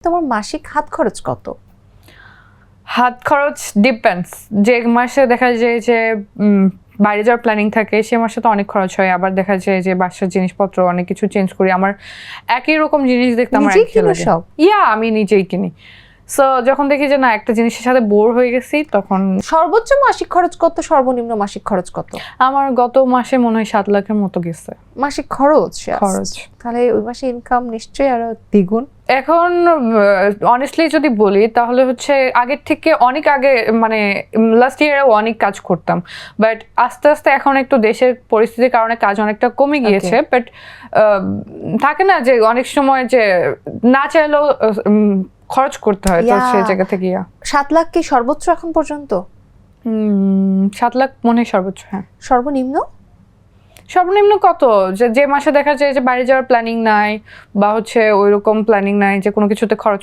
তোমার মাসিক হাত খরচ কত? হাত খরচ ডিপেন্ডস, যে মাসে দেখা যায় যে বাইরে যাওয়ার প্ল্যানিং থাকে সে মাসে তো অনেক খরচ হয়, আবার দেখা যায় যে বাসার জিনিসপত্র অনেক কিছু চেঞ্জ করি। আমার একই রকম জিনিস দেখতে আমার নিজেই একই কিনো লাগে। সব? আমি নিজেই কিনি। সো যখন দেখি যে না একটা জিনিসের সাথে বোর হয়ে গেছি তখন। সর্বোচ্চ মাসিক খরচ কত, সর্বনিম্ন মাসিক খরচ কত? আমার গত মাসে মনে হয় 7 লাখের মতো গেছে মাসিক খরচ? খরচ। তাহলে ওই মাসে ইনকাম নিশ্চয়ই আরো দ্বিগুণ। এখন অনেস্টলি যদি বলি তাহলে হচ্ছে আগের থেকে অনেক আগে, মানে লাস্ট ইয়ারেও অনেক কাজ করতাম, বাট আস্তে আস্তে এখন একটু দেশের পরিস্থিতির কারণে কাজ অনেকটা কমে গিয়েছে। বাট থাকে না যে অনেক সময় যে না চাইলেও খরচ করতে হয়, তো সেই জায়গা থেকে 7 লাখ কি সর্বোচ্চ এখন পর্যন্ত? 7 লাখ মনে হয় সর্বোচ্চ। হ্যাঁ। সর্বনিম্ন? সর্বনিম্ন কত, যে মাসে দেখা যায় যে বাইরে যাওয়ার প্ল্যানিং নাই বা হচ্ছে ওইরকম প্ল্যানিং নাই যে কোনো কিছুতে খরচ